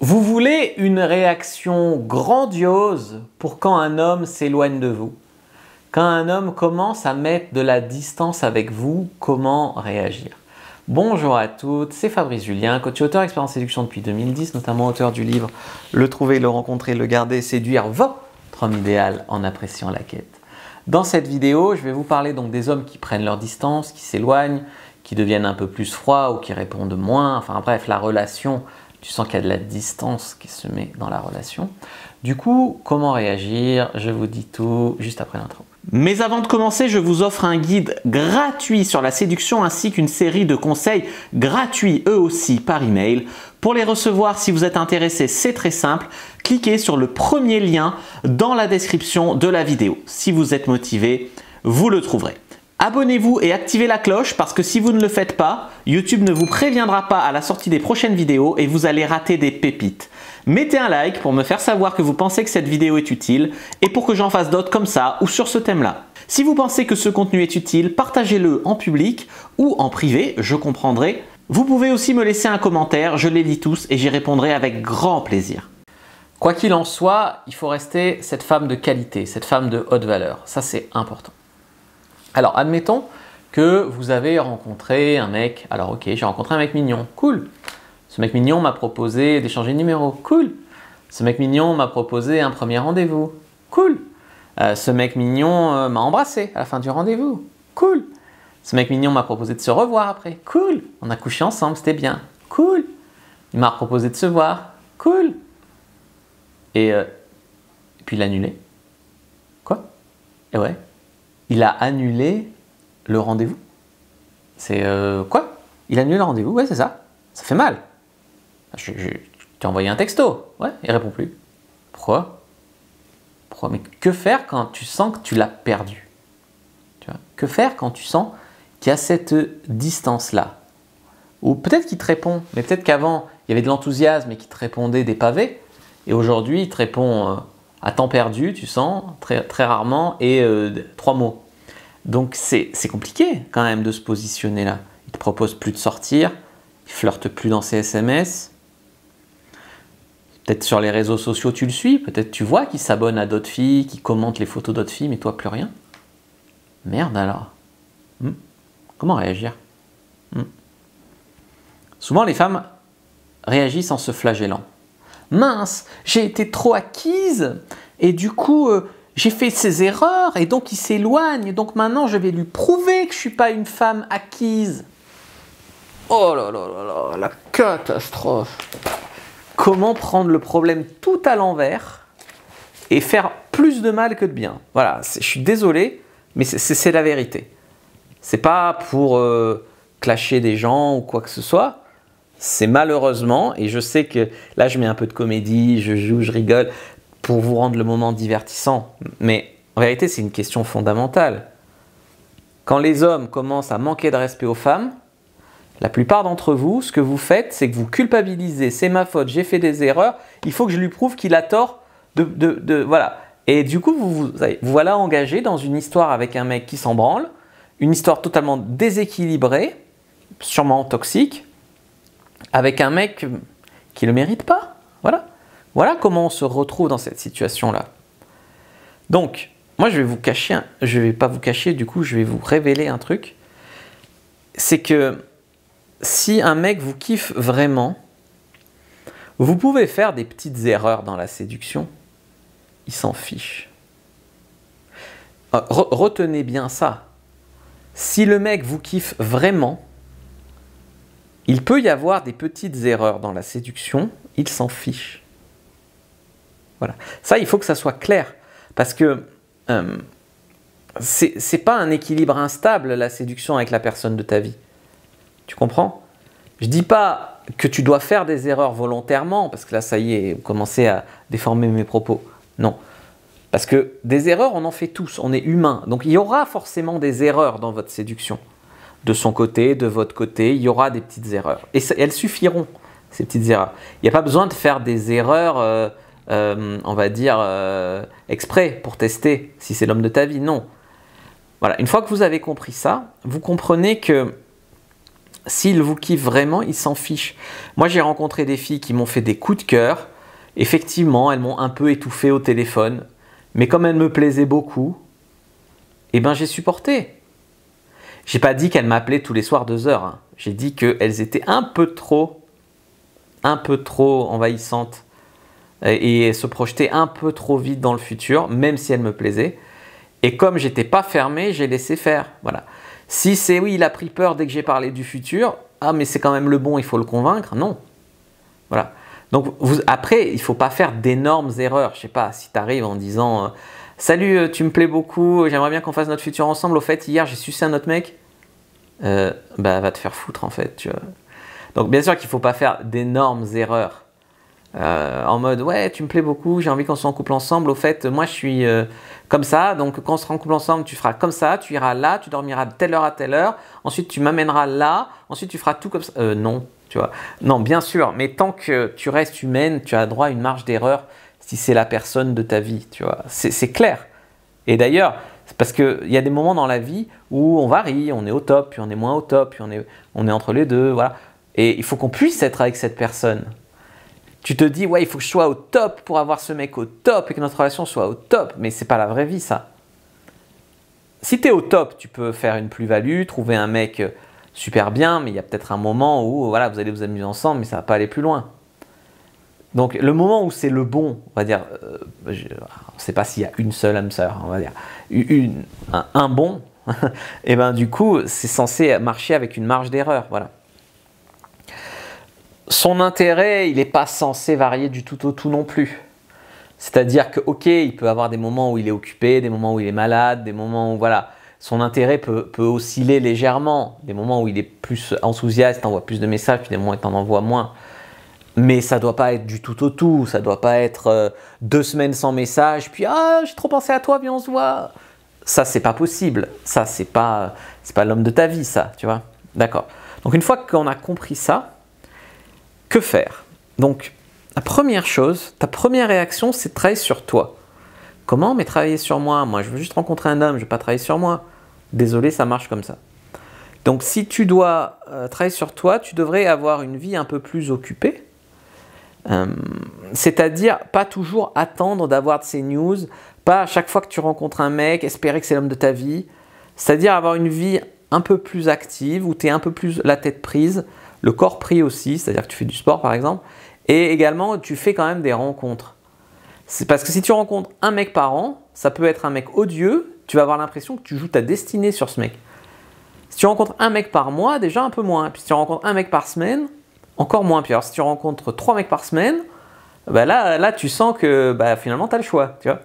Vous voulez une réaction grandiose pour quand un homme s'éloigne de vous? Quand un homme commence à mettre de la distance avec vous, comment réagir? Bonjour à toutes, c'est Fabrice Julien, coach et auteur expert en séduction depuis 2010, notamment auteur du livre Le trouver, le rencontrer, le garder, séduire votre homme idéal en appréciant la quête. Dans cette vidéo, je vais vous parler donc des hommes qui prennent leur distance, qui s'éloignent, qui deviennent un peu plus froids ou qui répondent moins, enfin bref, la relation. Tu sens qu'il y a de la distance qui se met dans la relation. Du coup, comment réagir? Je vous dis tout juste après l'intro. Mais avant de commencer, je vous offre un guide gratuit sur la séduction ainsi qu'une série de conseils gratuits eux aussi par email. Pour les recevoir, si vous êtes intéressé, c'est très simple. Cliquez sur le premier lien dans la description de la vidéo. Si vous êtes motivé, vous le trouverez. Abonnez-vous et activez la cloche parce que si vous ne le faites pas, YouTube ne vous préviendra pas à la sortie des prochaines vidéos et vous allez rater des pépites. Mettez un like pour me faire savoir que vous pensez que cette vidéo est utile et pour que j'en fasse d'autres comme ça ou sur ce thème-là. Si vous pensez que ce contenu est utile, partagez-le en public ou en privé, je comprendrai. Vous pouvez aussi me laisser un commentaire, je les lis tous et j'y répondrai avec grand plaisir. Quoi qu'il en soit, il faut rester cette femme de qualité, cette femme de haute valeur. Ça, c'est important. Alors, admettons que vous avez rencontré un mec. Alors, ok, j'ai rencontré un mec mignon. Cool. Ce mec mignon m'a proposé d'échanger de numéro. Cool. Ce mec mignon m'a proposé un premier rendez-vous. Cool. Ce mec mignon m'a embrassé à la fin du rendez-vous. Cool. Ce mec mignon m'a proposé de se revoir après. Cool. On a couché ensemble, c'était bien. Cool. Il m'a proposé de se voir. Cool. Et puis il a annulé. Quoi? Et ouais. Il a annulé le rendez-vous. C'est quoi? Il a annulé le rendez-vous? Ouais, c'est ça. Ça fait mal. Tu t'ai envoyé un texto. Ouais, il répond plus. Pourquoi? Pourquoi? Mais que faire quand tu sens que tu l'as perdu? Tu vois? Que faire quand tu sens qu'il y a cette distance-là? Ou peut-être qu'il te répond, mais peut-être qu'avant, il y avait de l'enthousiasme et qu'il te répondait des pavés. Et aujourd'hui, il te répond à temps perdu, tu sens, très, très rarement, et 3 mots. Donc c'est compliqué quand même de se positionner là. Il te propose plus de sortir, il flirte plus dans ses SMS. Peut-être sur les réseaux sociaux tu le suis, peut-être tu vois qu'il s'abonne à d'autres filles, qu'il commente les photos d'autres filles, mais toi plus rien. Merde alors. Comment réagir? Souvent les femmes réagissent en se flagellant. Mince, j'ai été trop acquise et du coup j'ai fait ces erreurs et donc il s'éloigne. Donc maintenant je vais lui prouver que je ne suis pas une femme acquise. Oh là là là là, la catastrophe. Comment prendre le problème tout à l'envers et faire plus de mal que de bien? Voilà, je suis désolé, mais c'est la vérité. C'est pas pour clasher des gens ou quoi que ce soit. C'est malheureusement, et je sais que là je mets un peu de comédie, je joue, je rigole, pour vous rendre le moment divertissant. Mais en vérité, c'est une question fondamentale. Quand les hommes commencent à manquer de respect aux femmes, la plupart d'entre vous, ce que vous faites, c'est que vous culpabilisez. C'est ma faute, j'ai fait des erreurs, il faut que je lui prouve qu'il a tort voilà. Et du coup, vous voilà engagé dans une histoire avec un mec qui s'en branle, une histoire totalement déséquilibrée, sûrement toxique, avec un mec qui ne le mérite pas. Voilà. Voilà comment on se retrouve dans cette situation-là. Donc, moi, je vais pas vous cacher, du coup, je vais vous révéler un truc. C'est que si un mec vous kiffe vraiment, vous pouvez faire des petites erreurs dans la séduction. Il s'en fiche. Retenez bien ça. Si le mec vous kiffe vraiment, il peut y avoir des petites erreurs dans la séduction, il s'en fiche. Voilà. Ça, il faut que ça soit clair. Parce que c'est pas un équilibre instable, la séduction avec la personne de ta vie. Tu comprends? Je dis pas que tu dois faire des erreurs volontairement, parce que là, ça y est, vous commencez à déformer mes propos. Non. Parce que des erreurs, on en fait tous, on est humain. Donc il y aura forcément des erreurs dans votre séduction. De son côté, de votre côté, il y aura des petites erreurs. Et elles suffiront, ces petites erreurs. Il n'y a pas besoin de faire des erreurs, on va dire, exprès pour tester si c'est l'homme de ta vie. Non. Voilà. Une fois que vous avez compris ça, vous comprenez que s'il vous kiffe vraiment, il s'en fiche. Moi, j'ai rencontré des filles qui m'ont fait des coups de cœur. Effectivement, elles m'ont un peu étouffé au téléphone. Mais comme elles me plaisaient beaucoup, eh ben, j'ai supporté. J'ai pas dit qu'elles m'appelaient tous les soirs 2 heures. Hein. J'ai dit qu'elles étaient un peu trop envahissantes et se projetaient un peu trop vite dans le futur, même si elles me plaisaient. Et comme j'étais pas fermé, j'ai laissé faire. Voilà. Si c'est oui, il a pris peur dès que j'ai parlé du futur, ah mais c'est quand même le bon, il faut le convaincre, non. Voilà. Donc après, il ne faut pas faire d'énormes erreurs. Je ne sais pas, si tu arrives en disant salut, tu me plais beaucoup, j'aimerais bien qu'on fasse notre futur ensemble. Au fait, hier, j'ai sucé un autre mec. Va te faire foutre, en fait. Tu vois. Donc, bien sûr qu'il ne faut pas faire d'énormes erreurs. En mode, ouais, tu me plais beaucoup, j'ai envie qu'on soit en couple ensemble. Au fait, moi, je suis comme ça. Donc, quand on sera en couple ensemble, tu feras comme ça, tu iras là, tu dormiras de telle heure à telle heure. Ensuite, tu m'amèneras là. Ensuite, tu feras tout comme ça. Non. Tu vois. Non, bien sûr, mais tant que tu restes humaine, tu as droit à une marge d'erreur si c'est la personne de ta vie, tu vois. C'est clair. Et d'ailleurs, c'est parce qu'il y a des moments dans la vie où on varie, on est au top, puis on est moins au top, puis on est entre les deux, voilà. Et il faut qu'on puisse être avec cette personne. Tu te dis, ouais, il faut que je sois au top pour avoir ce mec au top et que notre relation soit au top, mais c'est pas la vraie vie, ça. Si tu es au top, tu peux faire une plus-value, trouver un mec super bien, mais il y a peut-être un moment où voilà, vous allez vous amuser ensemble, mais ça ne va pas aller plus loin. Donc le moment où c'est le bon, on va dire, on ne sait pas s'il y a une seule âme sœur, on va dire, un bon, et ben du coup, c'est censé marcher avec une marge d'erreur, voilà. Son intérêt, il n'est pas censé varier du tout au tout non plus. C'est-à-dire que, ok, il peut avoir des moments où il est occupé, des moments où il est malade, des moments où, voilà, son intérêt peut osciller légèrement. Des moments où il est plus enthousiaste, envoie plus de messages, puis des moments où il en envoie moins. Mais ça ne doit pas être du tout au tout. Ça ne doit pas être 2 semaines sans message, puis « Ah, j'ai trop pensé à toi, viens, on se voit ». Ça, c'est pas possible. Ça, c'est pas l'homme de ta vie, ça, tu vois. D'accord. Donc, une fois qu'on a compris ça, que faire? Donc, la première chose, ta première réaction, c'est de travailler sur toi. Comment? Mais travailler sur moi. Moi, je veux juste rencontrer un homme, je ne veux pas travailler sur moi. Désolé, ça marche comme ça. Donc, si tu dois travailler sur toi, tu devrais avoir une vie un peu plus occupée. C'est-à-dire, pas toujours attendre d'avoir de ces news, pas à chaque fois que tu rencontres un mec, espérer que c'est l'homme de ta vie. C'est-à-dire avoir une vie un peu plus active, où tu es un peu plus la tête prise, le corps pris aussi, c'est-à-dire que tu fais du sport par exemple, et également tu fais quand même des rencontres. C'est parce que si tu rencontres un mec par an, ça peut être un mec odieux, tu vas avoir l'impression que tu joues ta destinée sur ce mec. Si tu rencontres un mec par mois, déjà un peu moins. Puis si tu rencontres un mec par semaine, encore moins. Puis alors si tu rencontres 3 mecs par semaine, bah là tu sens que finalement tu as le choix. Tu vois.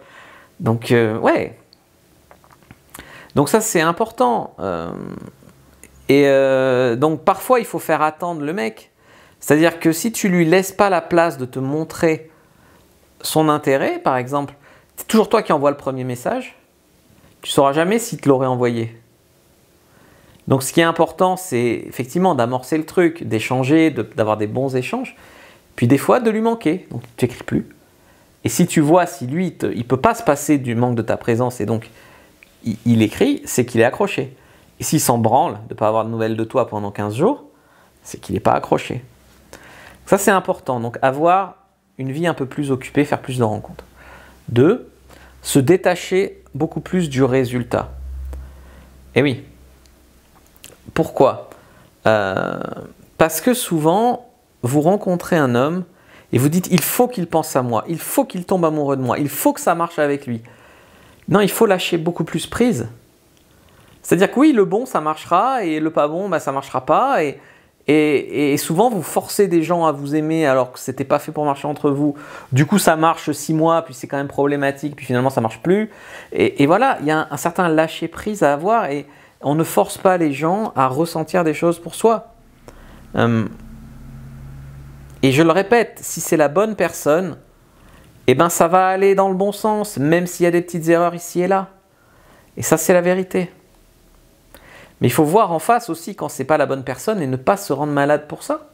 Donc ouais. Donc ça c'est important. Donc parfois il faut faire attendre le mec. C'est-à-dire que si tu lui laisses pas la place de te montrer son intérêt, par exemple, c'est toujours toi qui envoies le premier message, tu ne sauras jamais s'il te l'aurait envoyé. Donc ce qui est important, c'est effectivement d'amorcer le truc, d'échanger, d'avoir des bons échanges, puis des fois de lui manquer, donc tu n'écris plus. Et si tu vois, si lui, il ne peut pas se passer du manque de ta présence, et donc il écrit, c'est qu'il est accroché. Et s'il s'en branle de ne pas avoir de nouvelles de toi pendant 15 jours, c'est qu'il n'est pas accroché. Ça c'est important, donc avoir une vie un peu plus occupée, faire plus de rencontres. 2, se détacher beaucoup plus du résultat. Et oui. Pourquoi? Parce que souvent, vous rencontrez un homme et vous dites « il faut qu'il pense à moi, il faut qu'il tombe amoureux de moi, il faut que ça marche avec lui ». Non, il faut lâcher beaucoup plus prise. C'est-à-dire que oui, le bon, ça marchera et le pas bon, ça ne marchera pas. Et souvent, vous forcez des gens à vous aimer alors que ce n'était pas fait pour marcher entre vous. Du coup, ça marche 6 mois, puis c'est quand même problématique, puis finalement, ça ne marche plus. Et voilà, il y a un certain lâcher-prise à avoir et on ne force pas les gens à ressentir des choses pour soi. Et je le répète, si c'est la bonne personne, eh ben, ça va aller dans le bon sens, même s'il y a des petites erreurs ici et là. Et ça, c'est la vérité. Mais il faut voir en face aussi quand c'est pas la bonne personne et ne pas se rendre malade pour ça.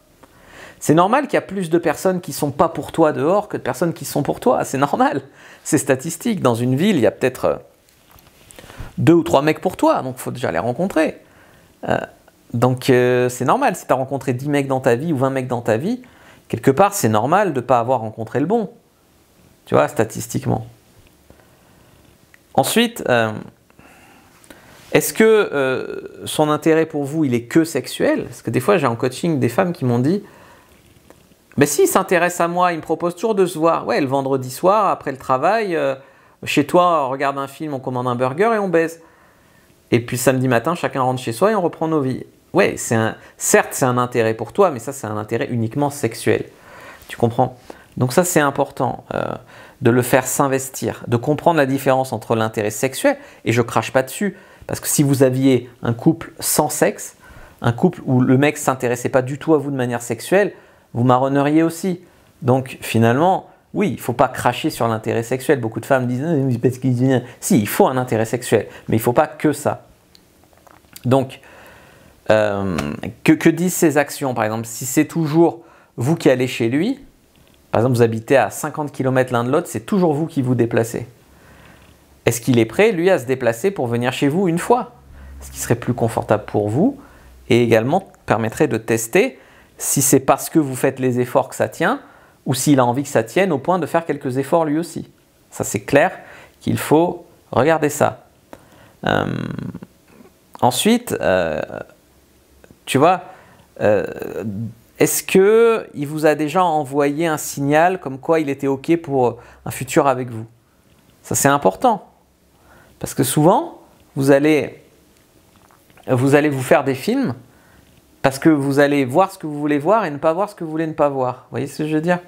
C'est normal qu'il y a plus de personnes qui sont pas pour toi dehors que de personnes qui sont pour toi. C'est normal. C'est statistique. Dans une ville, il y a peut-être 2 ou 3 mecs pour toi. Donc il faut déjà les rencontrer. Donc c'est normal, si tu as rencontré 10 mecs dans ta vie ou 20 mecs dans ta vie, quelque part c'est normal de ne pas avoir rencontré le bon. Tu vois, statistiquement. Ensuite, est-ce que son intérêt pour vous, il est que sexuel? Parce que des fois, j'ai en coaching des femmes qui m'ont dit mais s'il s'intéresse à moi, il me propose toujours de se voir. Ouais, le vendredi soir, après le travail, chez toi, on regarde un film, on commande un burger et on baise. Et puis le samedi matin, chacun rentre chez soi et on reprend nos vies. Ouais, certes, c'est un intérêt pour toi, mais ça, c'est un intérêt uniquement sexuel. Tu comprends? Donc ça, c'est important de le faire s'investir, de comprendre la différence entre l'intérêt sexuel, et je crache pas dessus, parce que si vous aviez un couple sans sexe, un couple où le mec ne s'intéressait pas du tout à vous de manière sexuelle, vous marronneriez aussi. Donc finalement, oui, il ne faut pas cracher sur l'intérêt sexuel. Beaucoup de femmes disent parce qu'il si, il faut un intérêt sexuel, mais il ne faut pas que ça. Donc, que disent ces actions? Par exemple, si c'est toujours vous qui allez chez lui, par exemple, vous habitez à 50 km l'un de l'autre, c'est toujours vous qui vous déplacez. Est-ce qu'il est prêt, lui, à se déplacer pour venir chez vous une fois? Ce qui serait plus confortable pour vous et également permettrait de tester si c'est parce que vous faites les efforts que ça tient ou s'il a envie que ça tienne au point de faire quelques efforts lui aussi. Ça, c'est clair qu'il faut regarder ça. Ensuite, tu vois, est-ce qu'il vous a déjà envoyé un signal comme quoi il était OK pour un futur avec vous? Ça, c'est important. Parce que souvent, vous allez vous faire des films parce que vous allez voir ce que vous voulez voir et ne pas voir ce que vous voulez ne pas voir. Vous voyez ce que je veux dire?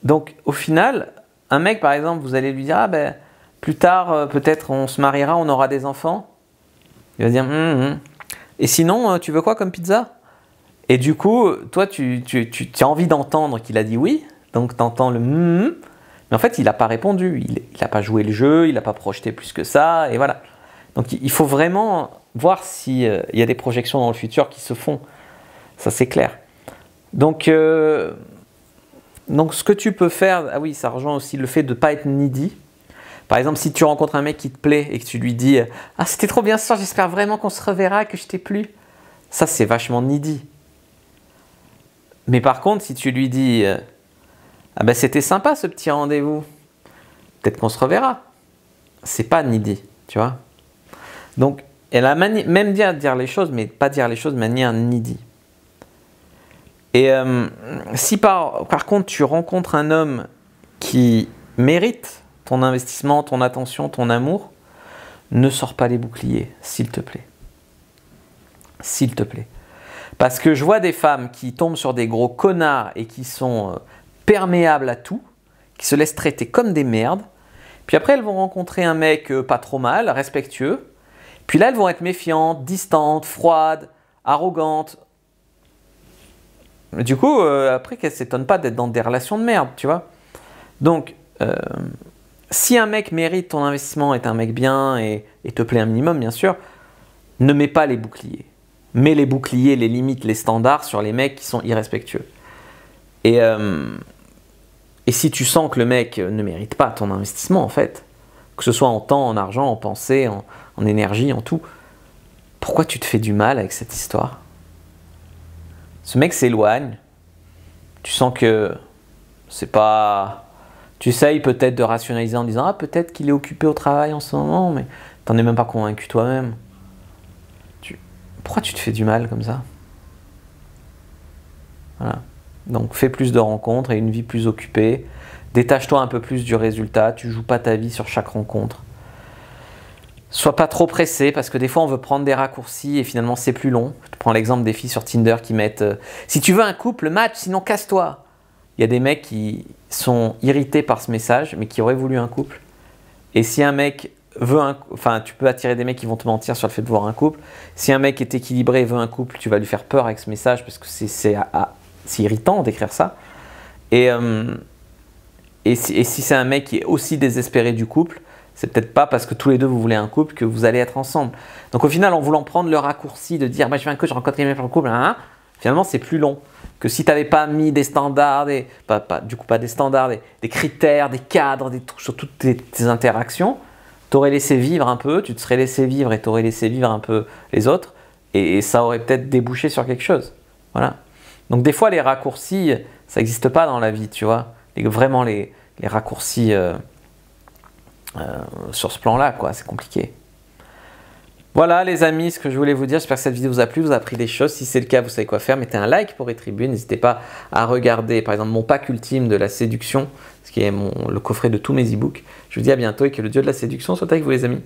Donc, au final, un mec, par exemple, vous allez lui dire « Ah ben, plus tard, peut-être on se mariera, on aura des enfants. » Il va dire « Et sinon, tu veux quoi comme pizza ?» Et du coup, toi, tu as envie d'entendre qu'il a dit oui, donc tu entends le mais en fait, il n'a pas répondu, il n'a pas joué le jeu, il n'a pas projeté plus que ça, et voilà. Donc, il faut vraiment voir s'il y a des projections dans le futur qui se font. Ça, c'est clair. Donc, ce que tu peux faire, ah oui, ça rejoint aussi le fait de ne pas être needy. Par exemple, si tu rencontres un mec qui te plaît et que tu lui dis « Ah, c'était trop bien ce soir, j'espère vraiment qu'on se reverra, que je t'ai plu. » Ça, c'est vachement needy. Mais par contre, si tu lui dis ah ben c'était sympa ce petit rendez-vous, peut-être qu'on se reverra. C'est pas needy, tu vois. Donc, elle a même dire les choses, mais pas dire les choses de manière needy. Et si par contre tu rencontres un homme qui mérite ton investissement, ton attention, ton amour, ne sors pas les boucliers, s'il te plaît. S'il te plaît. Parce que je vois des femmes qui tombent sur des gros connards et qui sont perméables à tout, qui se laissent traiter comme des merdes. Puis après, elles vont rencontrer un mec pas trop mal, respectueux. Puis là, elles vont être méfiantes, distantes, froides, arrogantes. Du coup, après, qu'elles ne s'étonnent pas d'être dans des relations de merde, tu vois. Donc, si un mec mérite ton investissement, est un mec bien et te plaît un minimum, bien sûr, ne mets pas les boucliers. Mets les boucliers, les limites, les standards sur les mecs qui sont irrespectueux. Et si tu sens que le mec ne mérite pas ton investissement, en fait, que ce soit en temps, en argent, en pensée, en énergie, en tout, pourquoi tu te fais du mal avec cette histoire? Ce mec s'éloigne, tu sens que c'est pas... Tu essayes peut-être de rationaliser en disant « Ah, peut-être qu'il est occupé au travail en ce moment, mais t'en es même pas convaincu toi-même. » Pourquoi tu te fais du mal comme ça? Voilà. Donc fais plus de rencontres et une vie plus occupée. Détache-toi un peu plus du résultat. Tu joues pas ta vie sur chaque rencontre. Sois pas trop pressé parce que des fois on veut prendre des raccourcis et finalement c'est plus long. Je te prends l'exemple des filles sur Tinder qui mettent si tu veux un couple, match, sinon casse-toi. Il y a des mecs qui sont irrités par ce message mais qui auraient voulu un couple. Et si un mec veut enfin tu peux attirer des mecs qui vont te mentir sur le fait de voir un couple. Si un mec est équilibré et veut un couple, tu vas lui faire peur avec ce message parce que c'est irritant d'écrire ça. Et si c'est un mec qui est aussi désespéré du couple, c'est peut-être pas parce que tous les deux vous voulez un couple que vous allez être ensemble. Donc au final, en voulant prendre le raccourci de dire je veux un couple, je rencontre quelqu'un pour le couple, finalement c'est plus long que si tu n'avais pas mis des standards, pas des standards, des critères, des cadres, des trucs sur toutes tes interactions, tu aurais laissé vivre un peu, tu te serais laissé vivre et tu aurais laissé vivre un peu les autres. et ça aurait peut-être débouché sur quelque chose. Voilà. Donc des fois les raccourcis, ça n'existe pas dans la vie, tu vois. Vraiment les raccourcis sur ce plan-là, quoi, c'est compliqué. Voilà les amis, ce que je voulais vous dire. J'espère que cette vidéo vous a plu, vous a appris des choses. Si c'est le cas, vous savez quoi faire. Mettez un like pour Retribune. N'hésitez pas à regarder par exemple mon pack ultime de la séduction, ce qui est le coffret de tous mes e-books. Je vous dis à bientôt et que le dieu de la séduction soit avec vous les amis.